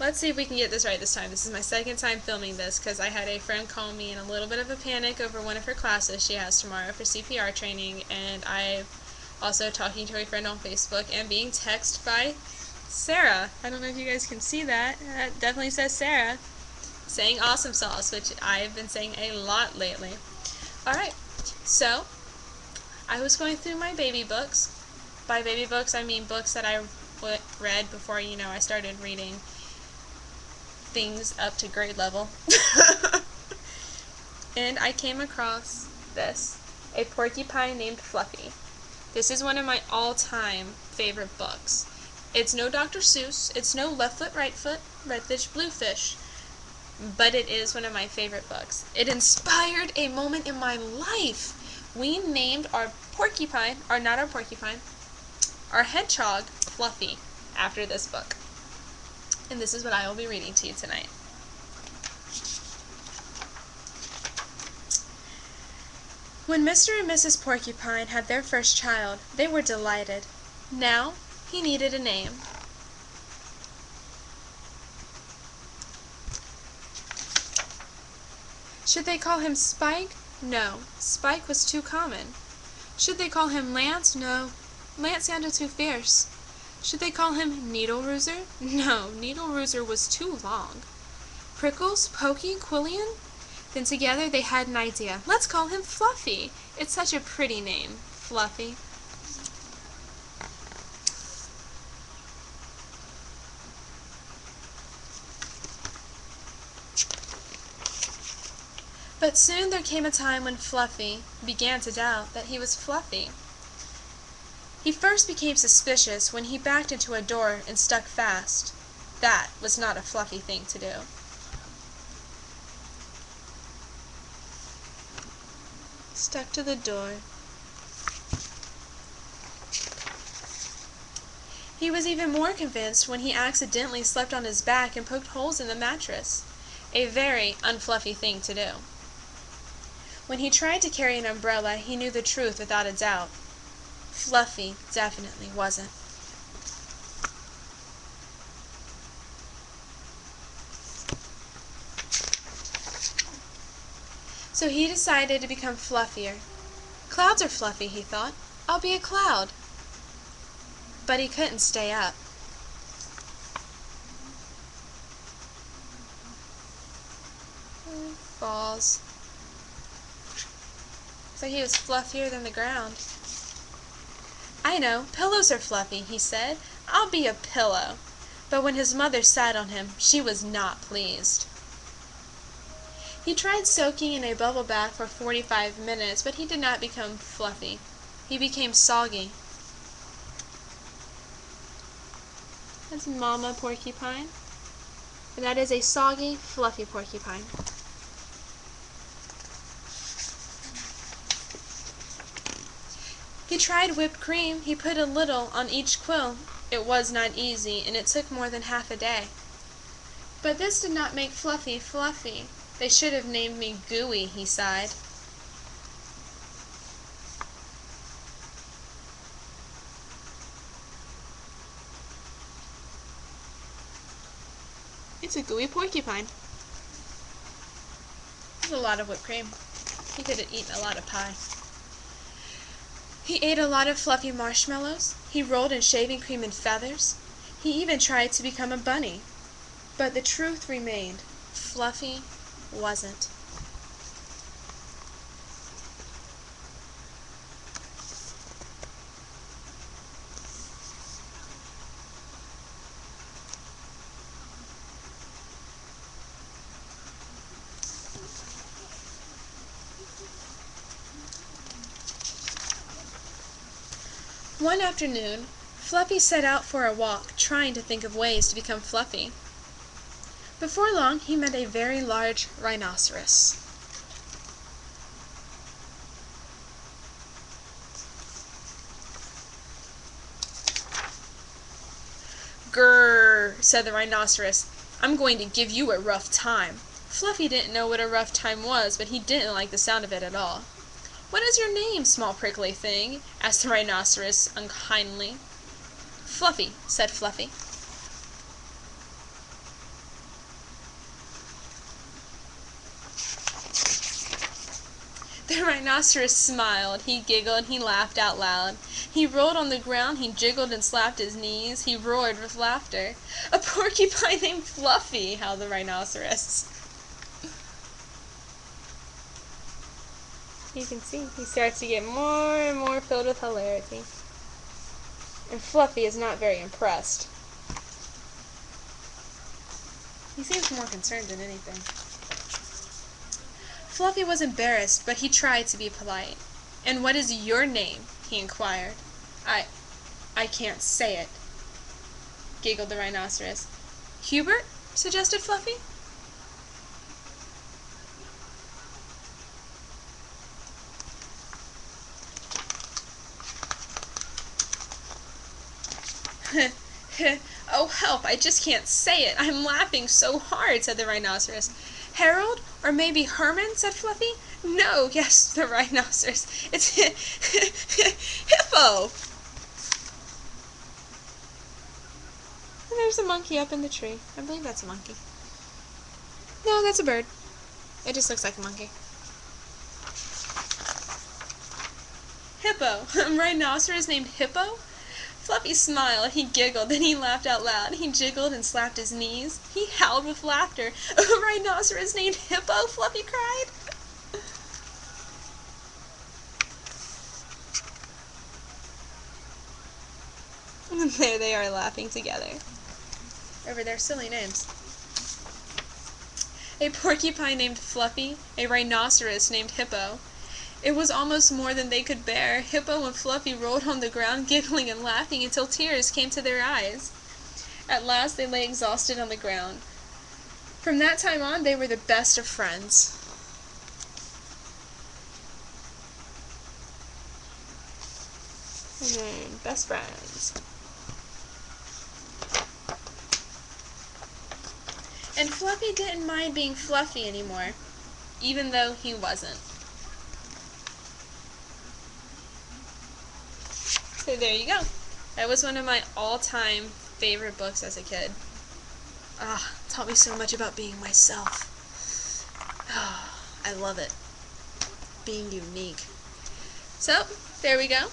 Let's see if we can get this right this time. This is my second time filming this because I had a friend call me in a little bit of a panic over one of her classes she has tomorrow for CPR training, and I'm also talking to a friend on Facebook and being texted by Sarah. I don't know if you guys can see that. That definitely says Sarah, saying awesome sauce, which I've been saying a lot lately. Alright, so I was going through my baby books. By baby books, I mean books that I read before, I started reading things up to grade level. And I came across this, A Porcupine Named Fluffy. This is one of my all-time favorite books. It's no Dr. Seuss, it's no Left Foot, Right Foot, Red Fish, Blue Fish, but it is one of my favorite books. It inspired a moment in my life. We named our porcupine, or not our porcupine, our hedgehog, Fluffy, after this book. And this is what I will be reading to you tonight. When Mr. and Mrs. Porcupine had their first child, they were delighted. Now, he needed a name. Should they call him Spike? No, Spike was too common. Should they call him Lance? No, Lance sounded too fierce. Should they call him Needle Rooser? No, Needle Rooser was too long. Prickles, Pokey, Quillian? Then together they had an idea. Let's call him Fluffy. It's such a pretty name, Fluffy. But soon there came a time when Fluffy began to doubt that he was Fluffy. He first became suspicious when he backed into a door and stuck fast. That was not a Fluffy thing to do. Stuck to the door. He was even more convinced when he accidentally slept on his back and poked holes in the mattress. A very unfluffy thing to do. When he tried to carry an umbrella, he knew the truth without a doubt. Fluffy definitely wasn't. So he decided to become fluffier. Clouds are fluffy, he thought. I'll be a cloud. But he couldn't stay up. Falls. So he was fluffier than the ground. I know, pillows are fluffy, he said. I'll be a pillow. But when his mother sat on him, she was not pleased. He tried soaking in a bubble bath for 45 minutes, but he did not become fluffy. He became soggy. That's Mama Porcupine. And that is a soggy, fluffy porcupine. He tried whipped cream. He put a little on each quill. It was not easy, and it took more than half a day. But this did not make Fluffy fluffy. They should have named me Gooey, he sighed. It's a gooey porcupine. There's a lot of whipped cream. He could have eaten a lot of pie. He ate a lot of fluffy marshmallows. He rolled in shaving cream and feathers. He even tried to become a bunny. But the truth remained. Fluffy wasn't. One afternoon, Fluffy set out for a walk, trying to think of ways to become fluffy. Before long, he met a very large rhinoceros. "Grrr," said the rhinoceros. "I'm going to give you a rough time." Fluffy didn't know what a rough time was, but he didn't like the sound of it at all. "What is your name, small prickly thing?" asked the rhinoceros unkindly. "Fluffy," said Fluffy. The rhinoceros smiled, he giggled, he laughed out loud. He rolled on the ground, he jiggled and slapped his knees, he roared with laughter. "A porcupine named Fluffy," howled the rhinoceros. You can see, he starts to get more and more filled with hilarity. And Fluffy is not very impressed. He seems more concerned than anything. Fluffy was embarrassed, but he tried to be polite. "And what is your name?" he inquired. I can't say it," giggled the rhinoceros. "Hubert?" suggested Fluffy. "Oh, help, I just can't say it. I'm laughing so hard," said the rhinoceros. "Harold? Or maybe Herman?" said Fluffy. "No," gasped the rhinoceros. "It's Hippo!" And there's a monkey up in the tree. I believe that's a monkey. No, that's a bird. It just looks like a monkey. Hippo. A rhinoceros named Hippo? Fluffy smiled, he giggled, then he laughed out loud. He jiggled and slapped his knees. He howled with laughter. "A rhinoceros named Hippo?" Fluffy cried. And there they are laughing together over their silly names. A porcupine named Fluffy, a rhinoceros named Hippo. It was almost more than they could bear. Hippo and Fluffy rolled on the ground, giggling and laughing until tears came to their eyes. At last they lay exhausted on the ground. From that time on, they were the best of friends. Best friends. And Fluffy didn't mind being fluffy anymore, even though he wasn't. So there you go. That was one of my all-time favorite books as a kid. Taught me so much about being myself. I love it. Being unique. So, there we go.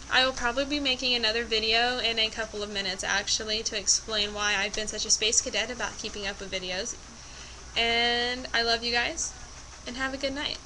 I will probably be making another video in a couple of minutes, actually, to explain why I've been such a space cadet about keeping up with videos. And I love you guys, and have a good night.